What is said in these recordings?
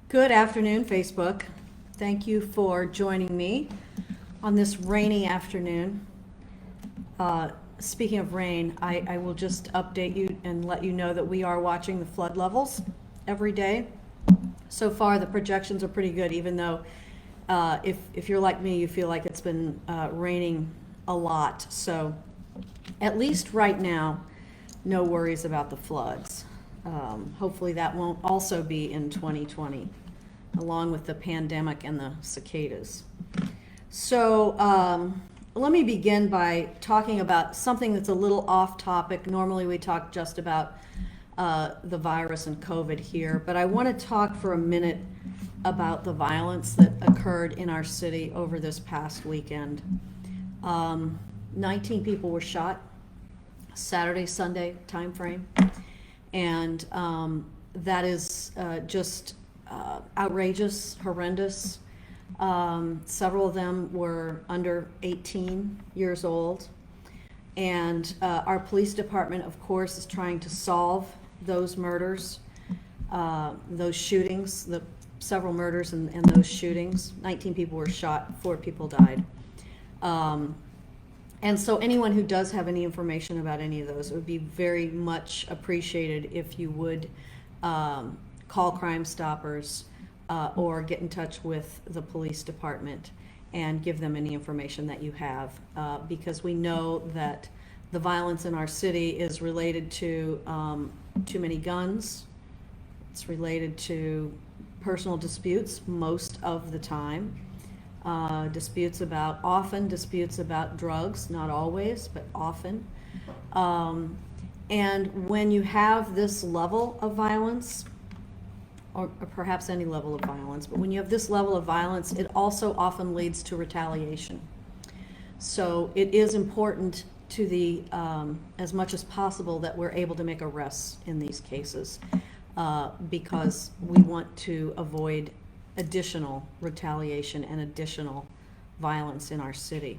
Good afternoon, Facebook. Thank you for joining me on this rainy afternoon. Speaking of rain, I will just update you and let you know that we are watching the flood levels every day. So far, the projections are pretty good, even though if you're like me, you feel like it's been raining a lot. So at least right now, no worries about the floods. Hopefully that won't also be in 2020, along with the pandemic and the cicadas. So let me begin by talking about something that's a little off topic. Normally we talk just about the virus and COVID here, but I want to talk for a minute about the violence that occurred in our city over this past weekend. 19 people were shot, Saturday, Sunday time frame. And that is just outrageous, horrendous. Several of them were under 18 years old. And our police department, of course, is trying to solve those murders, those shootings, the several murders and those shootings. 19 people were shot, 4 people died. And so anyone who does have any information about any of those, it would be very much appreciated if you would call Crime Stoppers or get in touch with the police department and give them any information that you have, because we know that the violence in our city is related to too many guns. It's related to personal disputes most of the time. Disputes about drugs, not always, but often. And when you have this level of violence, or perhaps any level of violence, but when you have this level of violence, it also often leads to retaliation. So it is important to the, as much as possible, that we're able to make arrests in these cases, because we want to avoid additional retaliation and additional violence in our city.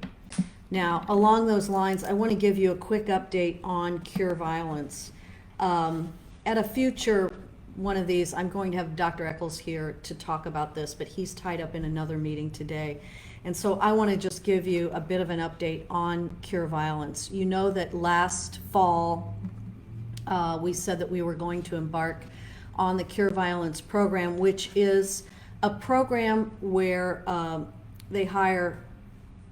Now, along those lines, I want to give you a quick update on Cure Violence. At a future one of these, I'm going to have Dr. Eccles here to talk about this, but he's tied up in another meeting today. And so I want to just give you a bit of an update on Cure Violence. You know that last fall, we said that we were going to embark on the Cure Violence program, which is a program where they hire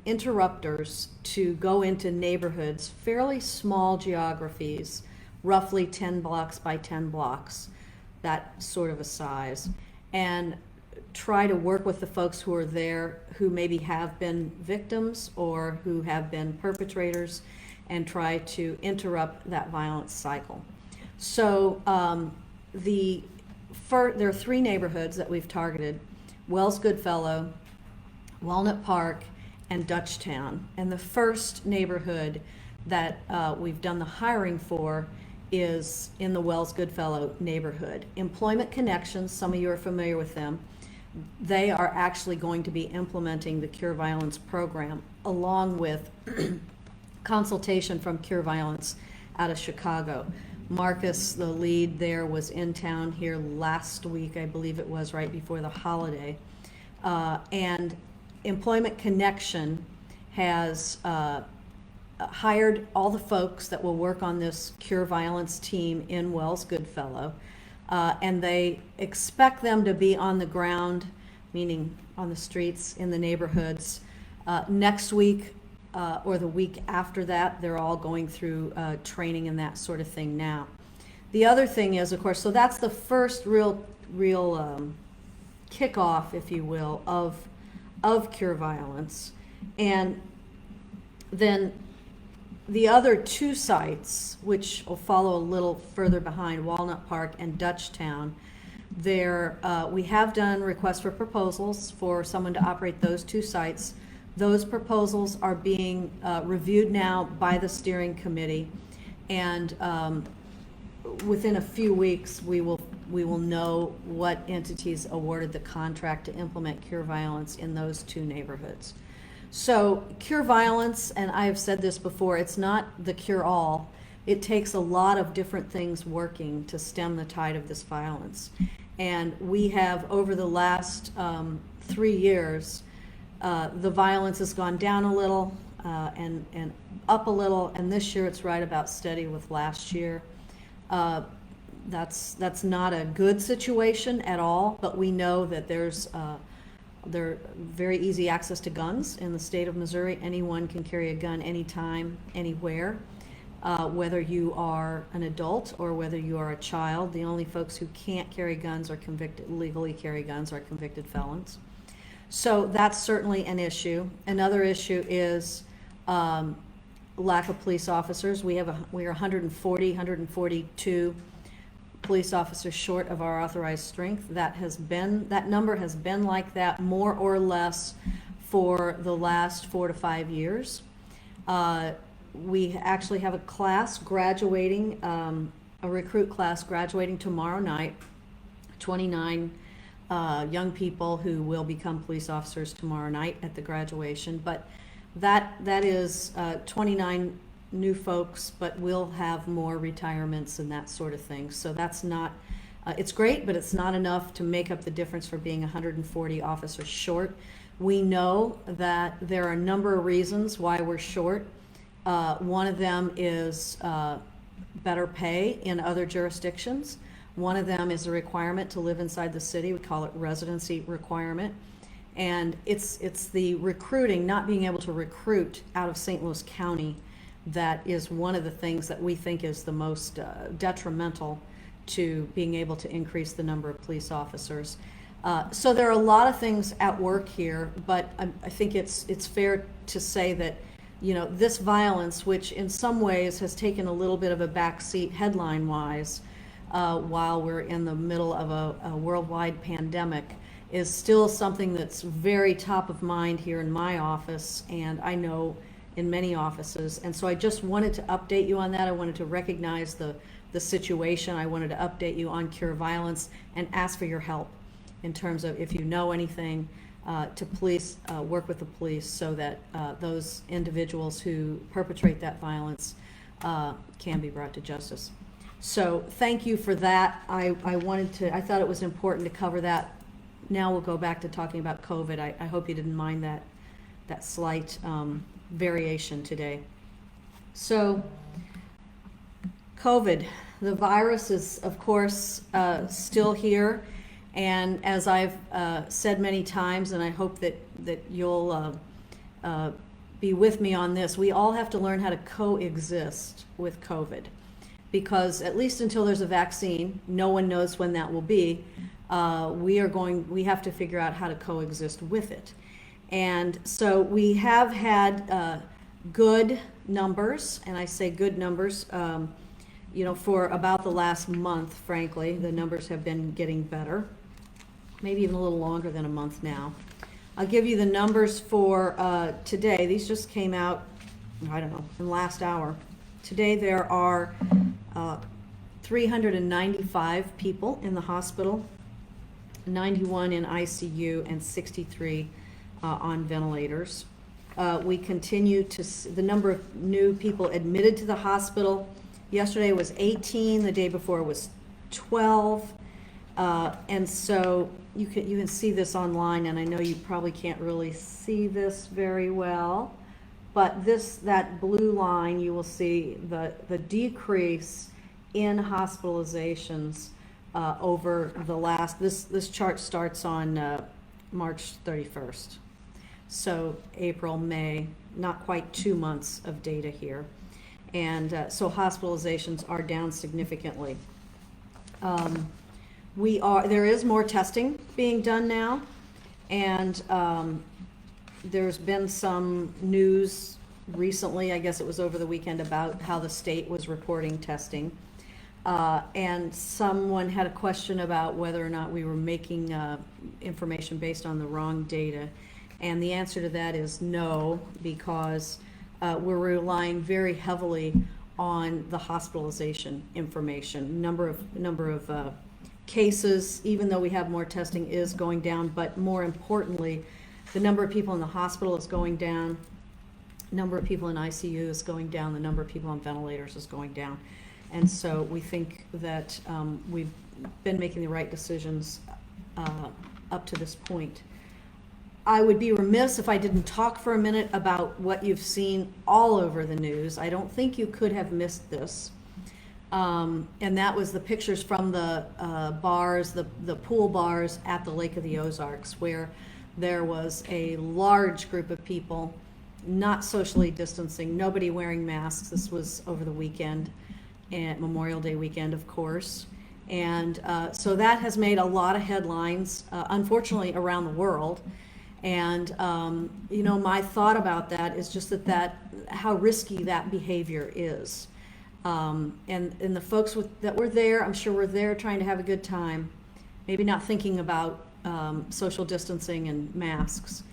interrupters to go into neighborhoods, fairly small geographies, roughly 10 blocks by 10 blocks, that sort of a size, and try to work with the folks who are there who maybe have been victims or who have been perpetrators, and try to interrupt that violence cycle. So there are 3 neighborhoods that we've targeted: Wells Goodfellow, Walnut Park, and Dutchtown. And the first neighborhood that we've done the hiring for is in the Wells Goodfellow neighborhood. Employment Connections, some of you are familiar with them. They are actually going to be implementing the Cure Violence program, along with consultation from Cure Violence out of Chicago. Marcus, the lead there, was in town here last week, I believe it was, right before the holiday. And Employment Connection has hired all the folks that will work on this Cure Violence team in Wells Goodfellow. And they expect them to be on the ground, meaning on the streets in the neighborhoods, next week or the week after that. They're all going through training and that sort of thing now. The other thing is, of course, so that's the first real kickoff, if you will, of Cure Violence. And then the other 2 sites, which will follow a little further behind, Walnut Park and Dutchtown, there we have done requests for proposals for someone to operate those 2 sites. Those proposals are being reviewed now by the steering committee, and within a few weeks we will know what entities awarded the contract to implement Cure Violence in those 2 neighborhoods. So Cure Violence, and I have said this before, it's not the cure-all. It takes a lot of different things working to stem the tide of this violence. And we have, over the last 3 years, the violence has gone down a little and up a little, and this year it's right about steady with last year. That's not a good situation at all, but we know that there's very easy access to guns in the state of Missouri. Anyone can carry a gun anytime, anywhere, whether you are an adult or whether you are a child. The only folks who can't carry guns or legally carry guns are convicted felons. So that's certainly an issue. Another issue is lack of police officers. We are 142 police officers short of our authorized strength. That number has been like that more or less for the last 4 to 5 years. We actually have a class graduating, a recruit class graduating tomorrow night, 29 young people who will become police officers tomorrow night at the graduation. But that is 29 new folks, but we'll have more retirements and that sort of thing. So that's not, it's great, but it's not enough to make up the difference for being 140 officers short. We know that there are a number of reasons why we're short. One of them is better pay in other jurisdictions. One of them is a requirement to live inside the city. We call it residency requirement. And it's the recruiting, not being able to recruit out of St. Louis County, that is one of the things that we think is the most detrimental to being able to increase the number of police officers. So there are a lot of things at work here, but I think it's fair to say that, you know, this violence, which in some ways has taken a little bit of a backseat headline-wise while we're in the middle of a worldwide pandemic, is still something that's very top of mind here in my office, and I know in many offices. And so I just wanted to update you on that. I wanted to recognize the situation. I wanted to update you on Cure Violence and ask for your help in terms of, if you know anything, to please work with the police so that those individuals who perpetrate that violence can be brought to justice. So thank you for that. I thought it was important to cover that. Now we'll go back to talking about COVID. I hope you didn't mind that slight variation today. So COVID, the virus is, of course, still here. And as I've said many times, and I hope that you'll be with me on this, we all have to learn how to coexist with COVID. Because at least until there's a vaccine, no one knows when that will be, we have to figure out how to coexist with it. And so we have had good numbers, and I say good numbers, for about the last month, frankly. The numbers have been getting better, maybe even a little longer than a month now. I'll give you the numbers for today. These just came out, I don't know, in the last hour. Today there are 395 people in the hospital, 91 in ICU, and 63 on ventilators. We continue to the number of new people admitted to the hospital. Yesterday was 18, the day before was 12. And so you can see this online, and I know you probably can't really see this very well, but that blue line, you will see the decrease in hospitalizations over the last, this chart starts on March 31st. So April, May, not quite 2 months of data here. And so hospitalizations are down significantly. There is more testing being done now, and there's been some news recently, I guess it was over the weekend, about how the state was reporting testing. And someone had a question about whether or not we were making information based on the wrong data. And the answer to that is no, because we're relying very heavily on the hospitalization information. Number of cases, even though we have more testing, is going down, but more importantly, the number of people in the hospital is going down, number of people in ICU is going down, the number of people on ventilators is going down. And so we think that been making the right decisions up to this point. I would be remiss if I didn't talk for a minute about what you've seen all over the news. I don't think you could have missed this. And that was the pictures from the bars, the pool bars at the Lake of the Ozarks, where there was a large group of people not socially distancing, nobody wearing masks. This was over the weekend, and Memorial Day weekend, of course. And so that has made a lot of headlines, unfortunately, around the world. And, you know, my thought about that is just that how risky that behavior is. And the folks that were there, I'm sure were there trying to have a good time, maybe not thinking about social distancing and masks.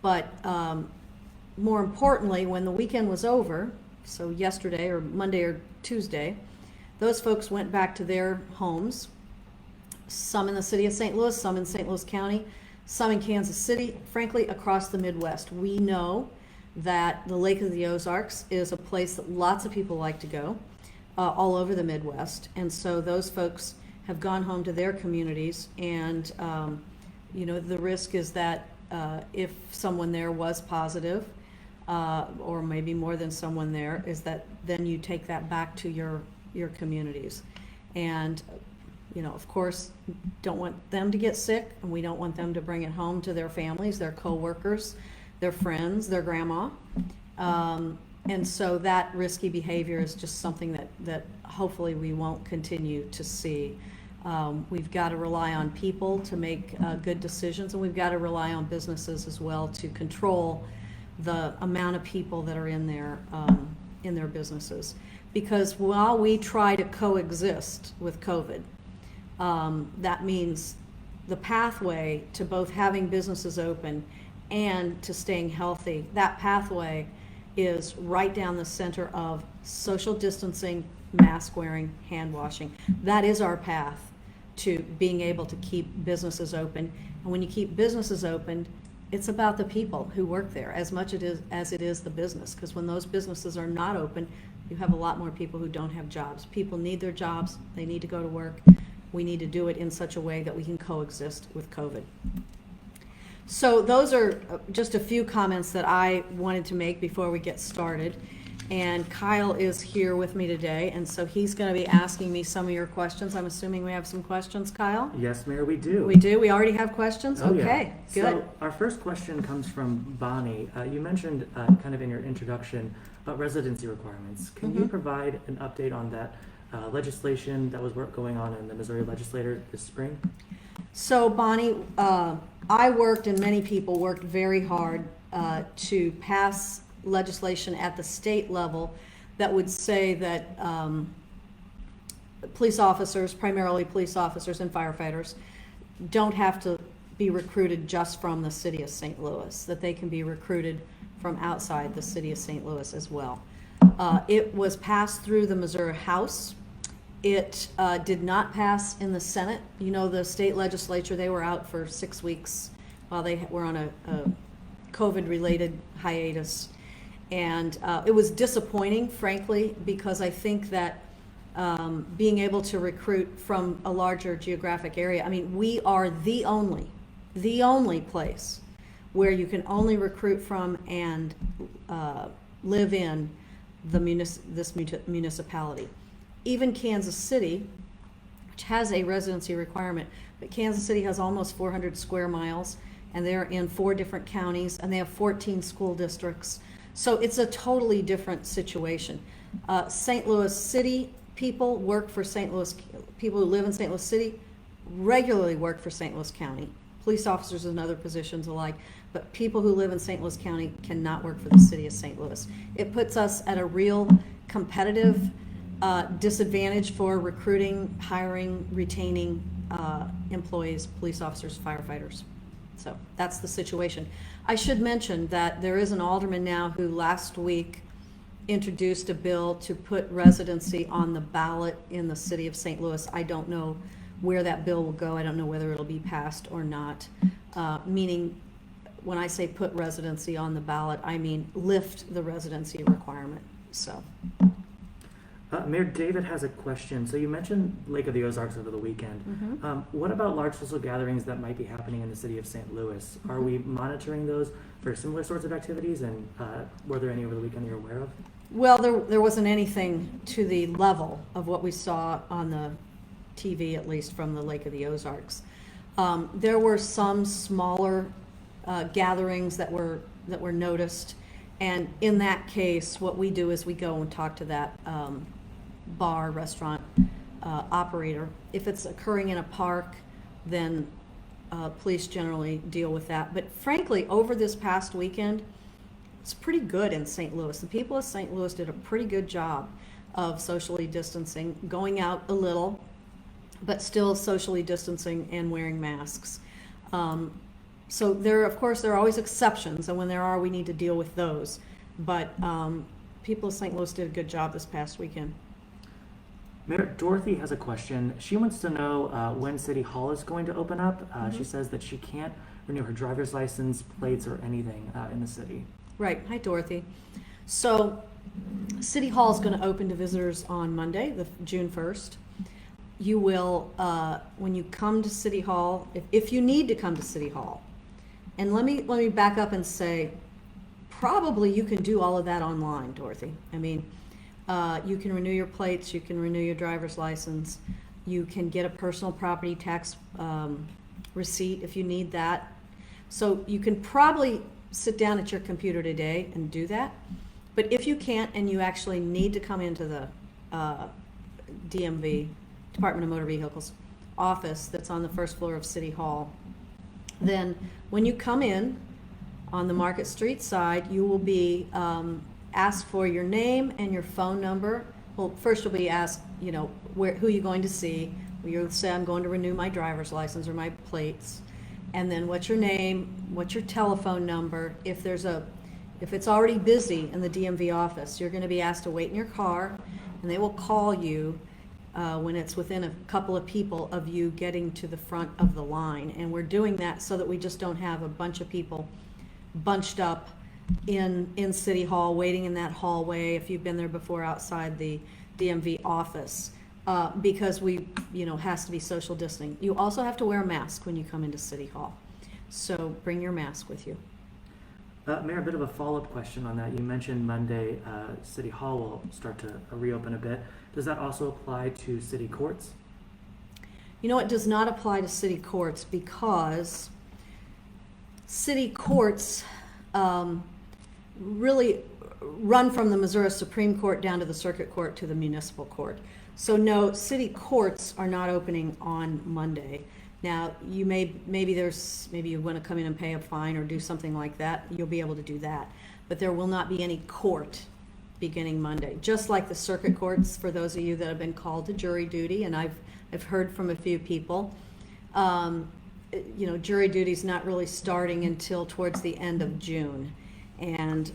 But more importantly, when the weekend was over, so yesterday or Monday or Tuesday, those folks went back to their homes, some in the city of St. Louis, some in St. Louis County, some in Kansas City, frankly, across the Midwest. We know that the Lake of the Ozarks is a place that lots of people like to go all over the Midwest. And so those folks have gone home to their communities. And, you know, the risk is that if someone there was positive, or maybe more than someone there, is that then you take that back to your communities. And you know, of course, don't want them to get sick, and we don't want them to bring it home to their families, their co-workers, their friends, their grandma. And so that risky behavior is just something that hopefully we won't continue to see. We've got to rely on people to make good decisions, and we've got to rely on businesses as well to control the amount of people that are in their businesses. Because while we try to coexist with COVID, that means the pathway to both having businesses open and to staying healthy, that pathway is right down the center of social distancing, mask wearing, hand washing. That is our path to being able to keep businesses open. And when you keep businesses open, it's about the people who work there as much as it is the business. Because when those businesses are not open, you have a lot more people who don't have jobs. People need their jobs. They need to go to work. We need to do it in such a way that we can coexist with COVID. So those are just a few comments that I wanted to make before we get started. And Kyle is here with me today, and so he's going to be asking me some of your questions. I'm assuming we have some questions, Kyle? Yes, Mayor, we do. We do? We already have questions? Oh, okay, yeah. good. So our first question comes from Bonnie. You mentioned kind of in your introduction about residency requirements. Can you provide an update on that legislation that was going on in the Missouri legislature this spring? So Bonnie, I worked, and many people worked very hard to pass legislation at the state level that would say that police officers, primarily police officers and firefighters, don't have to be recruited just from the city of St. Louis, that they can be recruited from outside the city of St. Louis as well. It was passed through the Missouri House. It did not pass in the Senate. You know, the state legislature, they were out for 6 weeks while they were on a COVID-related hiatus. And it was disappointing, frankly, because I think that being able to recruit from a larger geographic area, I mean, we are the only place where you can only recruit from and live in this municipality. Even Kansas City, which has a residency requirement, but Kansas City has almost 400 square miles, and they're in 4 different counties, and they have 14 school districts. So it's a totally different situation. St. Louis City people work for St. Louis, people who live in St. Louis City regularly work for St. Louis County. Police officers and other positions alike, but people who live in St. Louis County cannot work for the city of St. Louis. It puts us at a real competitive disadvantage for recruiting, hiring, retaining employees, police officers, firefighters. So that's the situation. I should mention that there is an alderman now who last week introduced a bill to put residency on the ballot in the city of St. Louis. I don't know where that bill will go. I don't know whether it'll be passed or not. Meaning, when I say put residency on the ballot, I mean lift the residency requirement. So. Mayor David has a question. So you mentioned Lake of the Ozarks over the weekend. What about large social gatherings that might be happening in the city of St. Louis? Are we monitoring those for similar sorts of activities, and were there any over the weekend you're aware of? Well, there wasn't anything to the level of what we saw on the TV, at least from the Lake of the Ozarks. There were some smaller gatherings that were noticed, and in that case, what we do is we go and talk to that bar, restaurant operator. If it's occurring in a park, then police generally deal with that. But frankly, over this past weekend, it's pretty good in St. Louis. The people of St. Louis did a pretty good job of socially distancing, going out a little, but still socially distancing and wearing masks. So of course, there are always exceptions, and when there are, we need to deal with those. But people of St. Louis did a good job this past weekend. Mayor Dorothy has a question. She wants to know when City Hall is going to open up. She says that she can't renew her driver's license, plates, or anything in the city. Right. Hi, Dorothy. So City Hall is going to open to visitors on Monday, June 1st. You will, when you come to City Hall, if you need to come to City Hall, and let me back up and say, probably you can do all of that online, Dorothy. I mean, you can renew your plates, you can renew your driver's license, you can get a personal property tax receipt if you need that. So you can probably sit down at your computer today and do that. But if you can't and you actually need to come into the DMV, Department of Motor Vehicles office that's on the first floor of City Hall, then when you come in on the Market Street side, you will be asked for your name and your phone number. Well, first you'll be asked, who you're going to see. You'll say, I'm going to renew my driver's license or my plates. And then what's your name, what's your telephone number. If it's already busy in the DMV office, you're going to be asked to wait in your car, and they will call you when it's within a couple of people of you getting to the front of the line. And we're doing that so that we just don't have a bunch of people bunched up in City Hall, waiting in that hallway, if you've been there before, outside the DMV office, because has to be social distancing. You also have to wear a mask when you come into City Hall. So bring your mask with you. Mayor, a bit of a follow-up question on that. You mentioned Monday City Hall will start to reopen a bit. Does that also apply to city courts? It does not apply to city courts, because city courts really run from the Missouri Supreme Court down to the Circuit Court to the Municipal Court. So no, city courts are not opening on Monday. Now, maybe you want to come in and pay a fine or do something like that, you'll be able to do that. But there will not be any court beginning Monday. Just like the circuit courts, for those of you that have been called to jury duty, and I've heard from a few people, jury duty is not really starting until towards the end of June. And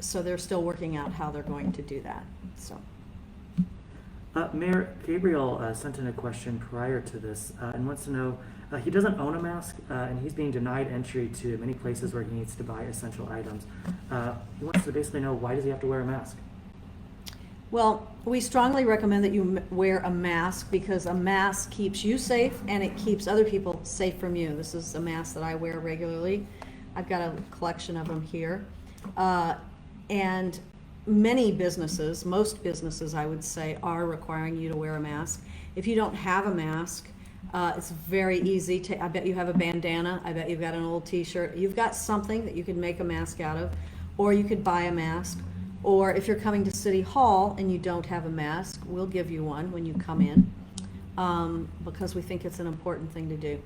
so they're still working out how they're going to do that. So. Mayor Gabriel sent in a question prior to this and wants to know, he doesn't own a mask and he's being denied entry to many places where he needs to buy essential items. He wants to basically know, why does he have to wear a mask? Well, we strongly recommend that you wear a mask, because a mask keeps you safe and it keeps other people safe from you. This is a mask that I wear regularly. I've got a collection of them here. And many businesses, most businesses I would say, are requiring you to wear a mask. If you don't have a mask, it's very easy to, I bet you have a bandana, I bet you've got an old t-shirt, you've got something that you could make a mask out of, or you could buy a mask. Or if you're coming to City Hall and you don't have a mask, we'll give you one when you come in, because we think it's an important thing to do.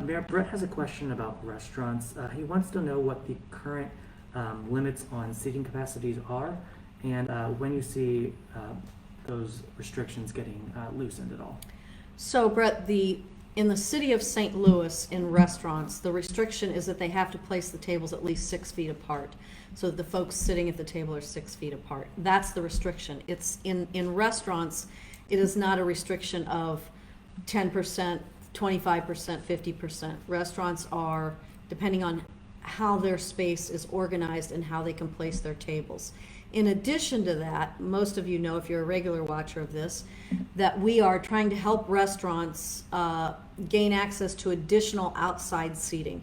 Mayor, Brett has a question about restaurants. He wants to know what the current limits on seating capacities are, and when you see those restrictions getting loosened at all. So Brett, in the city of St. Louis, in restaurants, the restriction is that they have to place the tables at least 6 feet apart, so that the folks sitting at the table are 6 feet apart. That's the restriction. It's in restaurants, it is not a restriction of 10%, 25%, 50%. Restaurants are, depending on how their space is organized and how they can place their tables. In addition to that, most of you know, if you're a regular watcher of this, that we are trying to help restaurants gain access to additional outside seating.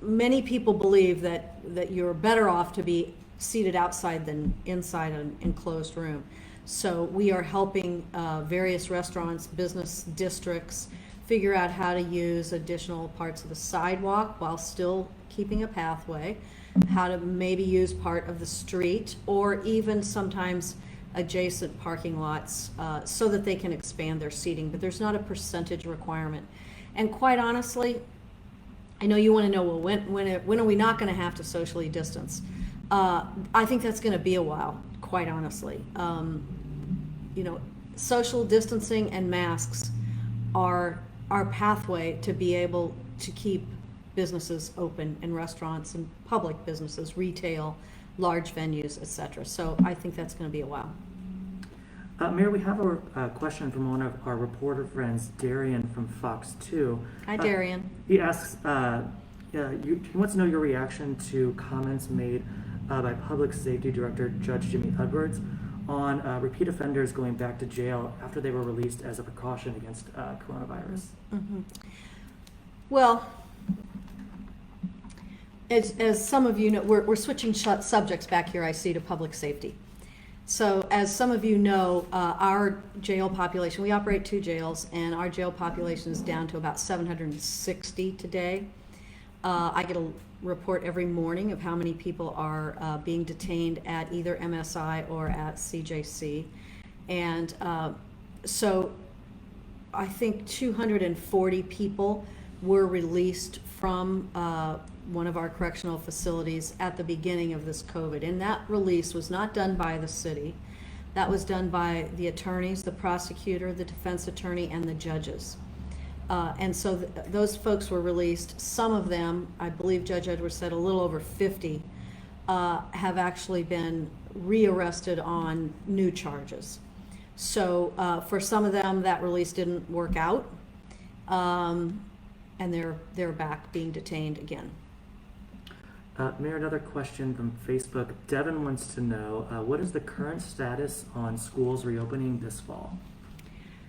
Many people believe that you're better off to be seated outside than inside an enclosed room. So we are helping various restaurants, business districts, figure out how to use additional parts of the sidewalk while still keeping a pathway, how to maybe use part of the street, or even sometimes adjacent parking lots so that they can expand their seating, but there's not a percentage requirement. And quite honestly, I know you want to know, well, when are we not going to have to socially distance? I think that's going to be a while, quite honestly. Social distancing and masks are our pathway to be able to keep businesses open, and restaurants and public businesses, retail, large venues, etc. So I think that's going to be a while. Mayor, we have a question from one of our reporter friends, Darian from Fox 2. Hi, Darian. He asks, he wants to know your reaction to comments made by Public Safety Director Judge Jimmy Edwards on repeat offenders going back to jail after they were released as a precaution against coronavirus. Mm-hmm. Well, as some of you know, we're switching subjects back here, I see, to public safety. So as some of you know, our jail population, we operate 2 jails, and our jail population is down to about 760 today. I get a report every morning of how many people are being detained at either MSI or at CJC. And so I think 240 people were released from one of our correctional facilities at the beginning of this COVID. And that release was not done by the city. That was done by the attorneys, the prosecutor, the defense attorney, and the judges. And so those folks were released. Some of them, I believe Judge Edwards said a little over 50, have actually been rearrested on new charges. So for some of them, that release didn't work out, and they're back being detained again. Mayor, another question from Facebook. Devin wants to know, what is the current status on schools reopening this fall?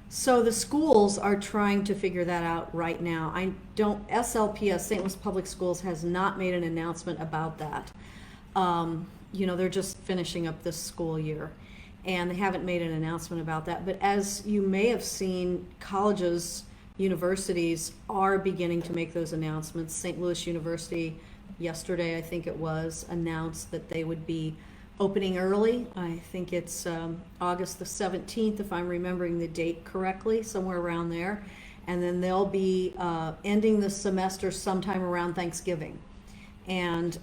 So the schools are trying to figure that out right now. SLPS, St. Louis Public Schools, has not made an announcement about that. They're just finishing up this school year, and they haven't made an announcement about that. But as you may have seen, colleges, universities are beginning to make those announcements. St. Louis University, yesterday I think it was, announced that they would be opening early. I think it's August the 17th, if I'm remembering the date correctly, somewhere around there. And then they'll be ending the semester sometime around Thanksgiving. And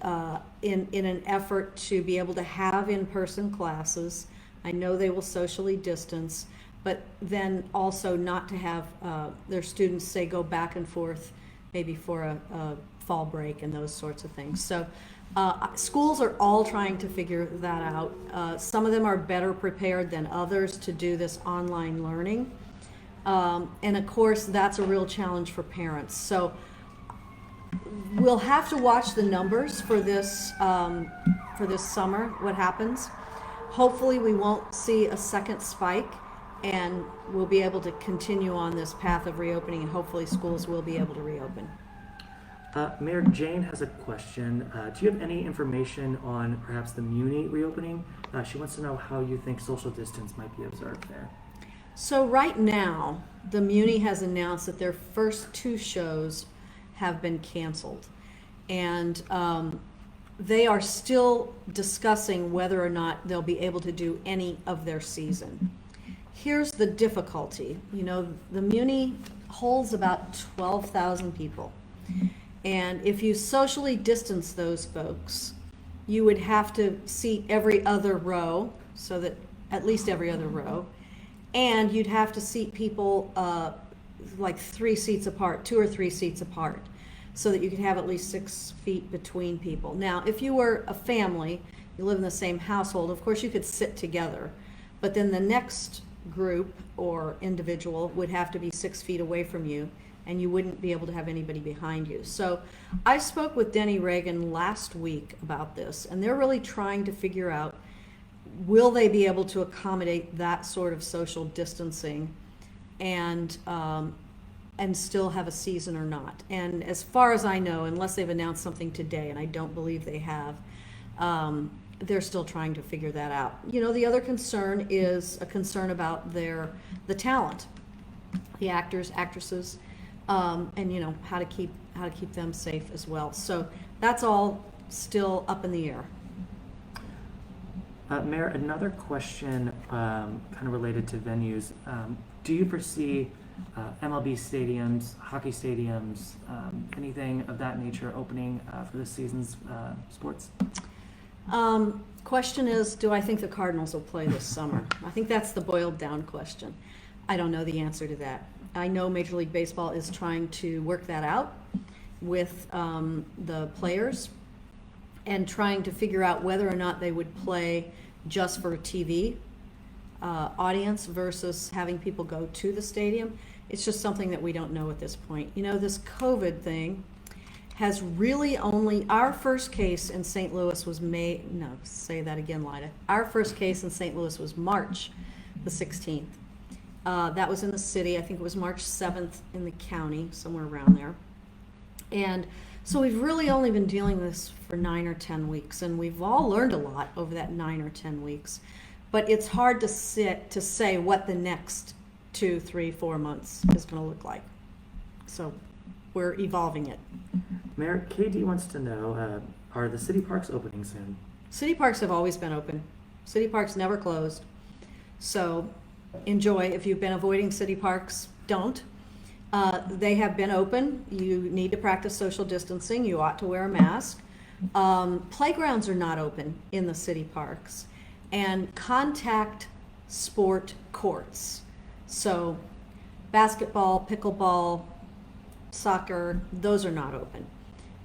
in an effort to be able to have in-person classes, I know they will socially distance, but then also not to have their students, say, go back and forth maybe for a fall break and those sorts of things. So schools are all trying to figure that out. Some of them are better prepared than others to do this online learning. And of course, that's a real challenge for parents. So we'll have to watch the numbers for this summer, what happens. Hopefully we won't see a second spike, and we'll be able to continue on this path of reopening, and hopefully schools will be able to reopen. Mayor, Jane has a question. Do you have any information on perhaps the Muni reopening? She wants to know how you think social distance might be observed there. So right now, the Muni has announced that their first 2 shows have been canceled. And they are still discussing whether or not they'll be able to do any of their season. Here's the difficulty. The Muni holds about 12,000 people. And if you socially distance those folks, you would have to seat every other row, so that at least every other row, and you'd have to seat people like 3 seats apart, 2 or 3 seats apart, so that you could have at least 6 feet between people. Now, if you were a family, you live in the same household, of course you could sit together, but then the next group or individual would have to be 6 feet away from you, and you wouldn't be able to have anybody behind you. So I spoke with Denny Reagan last week about this, and they're really trying to figure out will they be able to accommodate that sort of social distancing and still have a season or not? And as far as I know, unless they've announced something today, and I don't believe they have, they're still trying to figure that out. You know, the other concern is a concern about the talent, the actors, actresses, and you know, how to keep them safe as well. So that's all still up in the air. Mayor, another question kind of related to venues. Do you foresee MLB stadiums, hockey stadiums, anything of that nature opening for this season's sports? Question is, do I think the Cardinals will play this summer? I think that's the boiled down question. I don't know the answer to that. I know Major League Baseball is trying to work that out with the players and trying to figure out whether or not they would play just for a TV audience versus having people go to the stadium. It's just something that we don't know at this point. You know, this COVID thing has really only, our first case in St. Louis was Lida. Our first case in St. Louis was March the 16th. That was in the city. I think it was March 7th in the county, somewhere around there. And so we've really only been dealing with this for 9 or 10 weeks, and we've all learned a lot over that 9 or 10 weeks. But it's hard to say what the next 2, 3, 4 months is going to look like. So we're evolving it. Mayor, KD wants to know, are the city parks opening soon? City parks have always been open. City parks never closed. So enjoy. If you've been avoiding city parks, don't. They have been open. You need to practice social distancing. You ought to wear a mask. Playgrounds are not open in the city parks. And contact sport courts. So basketball, pickleball, soccer, those are not open.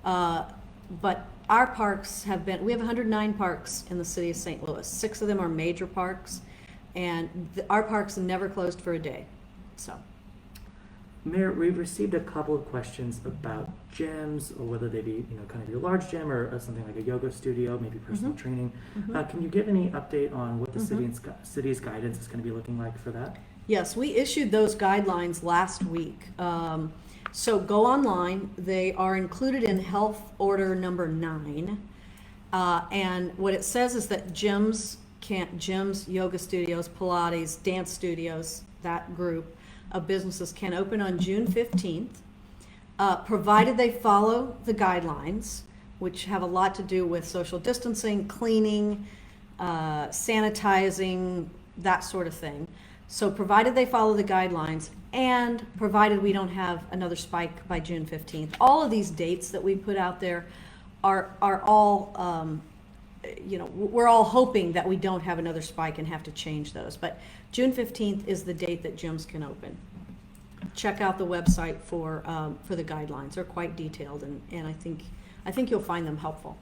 But our parks we have 109 parks in the city of St. Louis. 6 of them are major parks, and our parks never closed for a day. So. Mayor, we've received a couple of questions about gyms, or whether they be, kind of your large gym or something like a yoga studio, maybe personal training. Can you give any update on what the city's guidance is going to be looking like for that? Yes, we issued those guidelines last week. So go online. They are included in Health Order number 9. And what it says is that gyms, yoga studios, Pilates, dance studios, that group of businesses can open on June 15th, provided they follow the guidelines, which have a lot to do with social distancing, cleaning, sanitizing, that sort of thing. So provided they follow the guidelines and provided we don't have another spike by June 15th. All of these dates that we put out there are all, we're all hoping that we don't have another spike and have to change those. But June 15th is the date that gyms can open. Check out the website for the guidelines. They're quite detailed, and I think you'll find them helpful.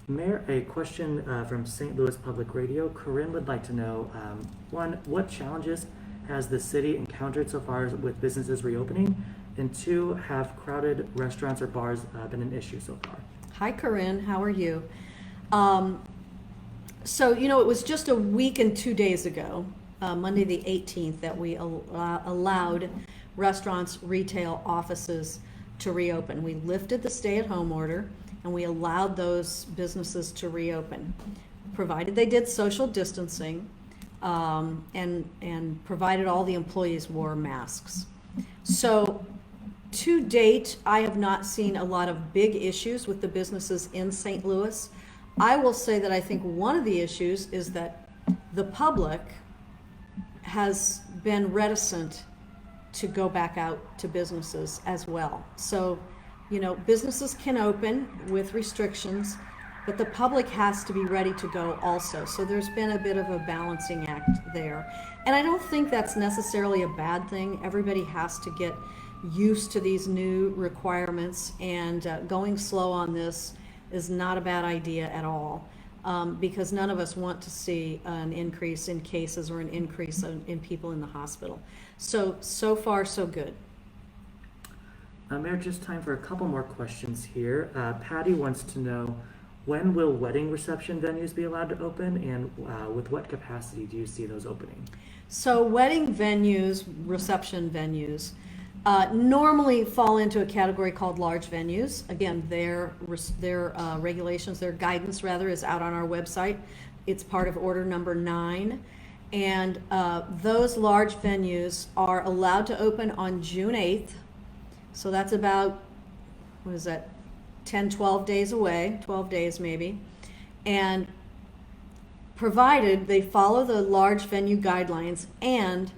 Mayor, a question from St. Louis Public Radio. Corinne would like to know, one, what challenges has the city encountered so far with businesses reopening? And 2, have crowded restaurants or bars been an issue so far? Hi, Corinne. How are you? So, it was just a week and 2 days ago, Monday the 18th, that we allowed restaurants, retail, offices to reopen. We lifted the stay-at-home order, and we allowed those businesses to reopen, provided they did social distancing, and provided all the employees wore masks. So to date, I have not seen a lot of big issues with the businesses in St. Louis. I will say that I think one of the issues is that the public has been reticent to go back out to businesses as well. So, businesses can open with restrictions, but the public has to be ready to go also. So there's been a bit of a balancing act there. And I don't think that's necessarily a bad thing. Everybody has to get used to these new requirements, and going slow on this is not a bad idea at all, because none of us want to see an increase in cases or an increase in people in the hospital. So far, so good. Mayor, just time for a couple more questions here. Patty wants to know, When will wedding reception venues be allowed to open, and with what capacity do you see those opening? So wedding venues, reception venues, normally fall into a category called large venues. Again, their regulations, their guidance rather, is out on our website. It's part of order number 9. And those large venues are allowed to open on June 8th. So that's about, 10, 12 days away, 12 days maybe. And provided they follow the large venue guidelines, and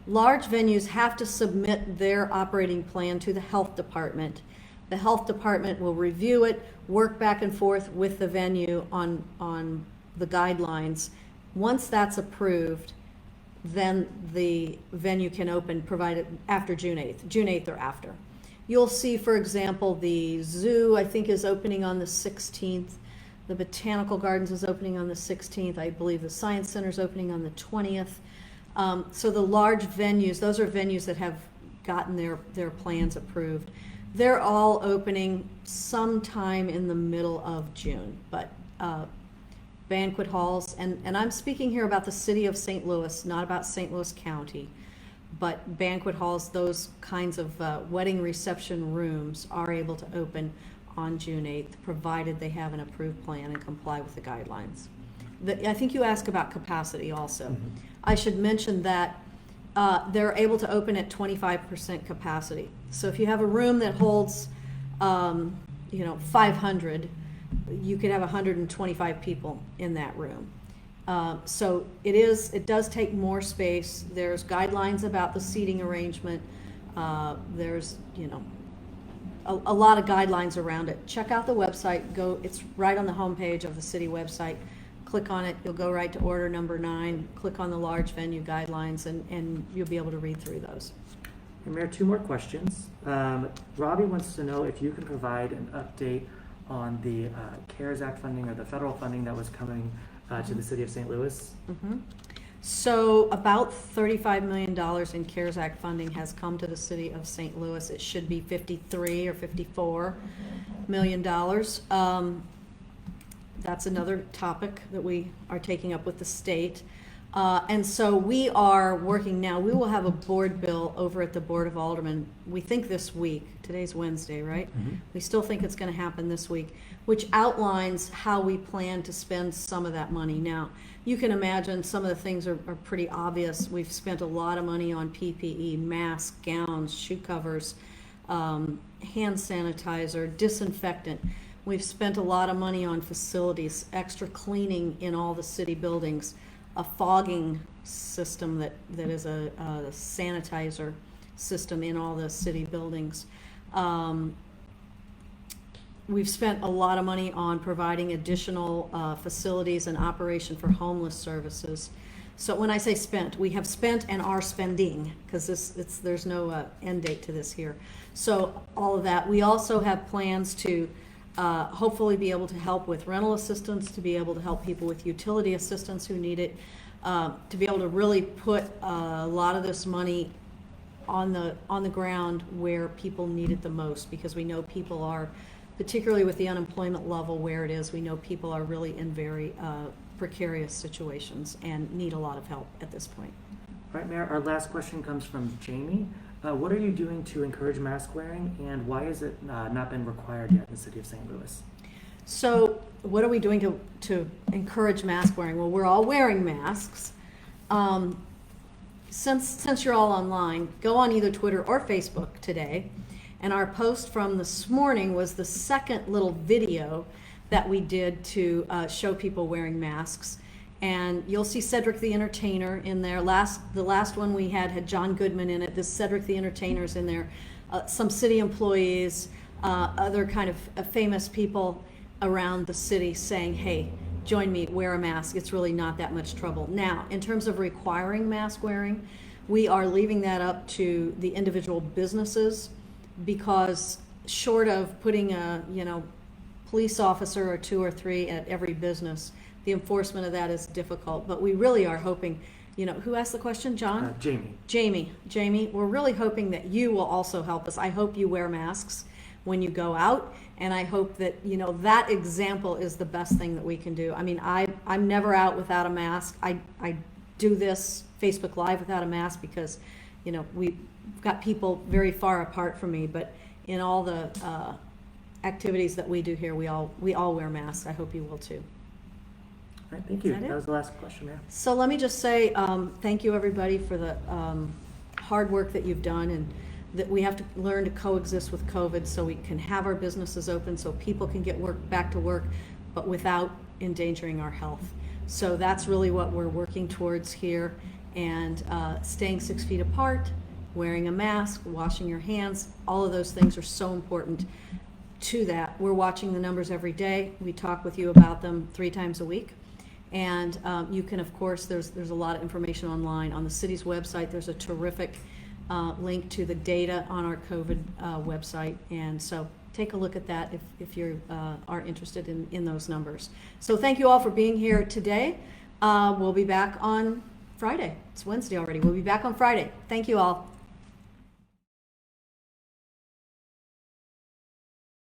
large venues have to submit their operating plan to the health department. The health department will review it, work back and forth with the venue on the guidelines. Once that's approved, then the venue can open, provided after June 8th or after. You'll see, for example, the zoo, I think, is opening on the 16th. The Botanical Gardens is opening on the 16th. I believe the Science Center is opening on the 20th. So the large venues, those are venues that have gotten their plans approved. They're all opening sometime in the middle of June, but banquet halls, and I'm speaking here about the city of St. Louis, not about St. Louis County, but banquet halls, those kinds of wedding reception rooms are able to open on June 8th, provided they have an approved plan and comply with the guidelines. I think you asked about capacity also. Mm-hmm. I should mention that they're able to open at 25% capacity. So if you have a room that holds, 500, you could have 125 people in that room. So it does take more space. There's guidelines about the seating arrangement. There's, a lot of guidelines around it. Check out the website. It's right on the homepage of the city website. Click on it. You'll go right to order number 9. Click on the large venue guidelines, and you'll be able to read through those. And Mayor, 2 more questions. Robbie wants to know if you can provide an update on the CARES Act funding, or the federal funding that was coming to the city of St. Louis. Mm-hmm. So about $35 million in CARES Act funding has come to the city of St. Louis. It should be $53 or $54 million. That's another topic that we are taking up with the state. And so we are working now. We will have a board bill over at the Board of Aldermen, we think this week. Today's Wednesday, right? Mm-hmm. We still think it's going to happen this week, which outlines how we plan to spend some of that money. Now, you can imagine some of the things are pretty obvious. We've spent a lot of money on PPE, masks, gowns, shoe covers, hand sanitizer, disinfectant. We've spent a lot of money on facilities, extra cleaning in all the city buildings, a fogging system that is a sanitizer system in all the city buildings. We've spent a lot of money on providing additional facilities and operation for homeless services. So when I say spent, we have spent and are spending, because there's no end date to this here. So all of that. We also have plans to hopefully be able to help with rental assistance, to be able to help people with utility assistance who need it, to be able to really put a lot of this money on the ground where people need it the most, because we know people are, particularly with the unemployment level where it is, we know people are really in very precarious situations and need a lot of help at this point. All right, Mayor, our last question comes from Jamie. What are you doing to encourage mask wearing, and why has it not been required yet in the city of St. Louis? So what are we doing to encourage mask wearing? Well, we're all wearing masks. Since you're all online, go on either Twitter or Facebook today. And our post from this morning was the second little video that we did to show people wearing masks. And you'll see Cedric the Entertainer in there. The last one we had John Goodman in it. This Cedric the Entertainer's in there. Some city employees, other kind of famous people around the city saying, hey, join me, wear a mask. It's really not that much trouble. Now, in terms of requiring mask wearing, we are leaving that up to the individual businesses, because short of putting a police officer or 2 or 3 at every business, the enforcement of that is difficult. But we really are hoping, who asked the question, John? Jamie, Jamie, we're really hoping that you will also help us. I hope you wear masks. when you go out. And I hope that, you know, that example is the best thing that we can do. I mean, I'm never out without a mask. I do this Facebook Live without a mask because, you know, we've got people very far apart from me, but in all the activities that we do here, we all wear masks. I hope you will too. All right, thank you. Is that it? That was the last question, ma'am. So let me just say thank you, everybody, for the hard work that you've done, and that we have to learn to coexist with COVID so we can have our businesses open, so people can get back to work, but without endangering our health. So that's really what we're working towards here, and staying 6 feet apart, wearing a mask, washing your hands, all of those things are so important to that. We're watching the numbers every day. We talk with you about them 3 times a week. And you can, of course, there's a lot of information online. On the city's website, there's a terrific link to the data on our COVID website. And so take a look at that if you are interested in those numbers. So thank you all for being here today. We'll be back on Friday. It's Wednesday already. We'll be back on Friday. Thank you all.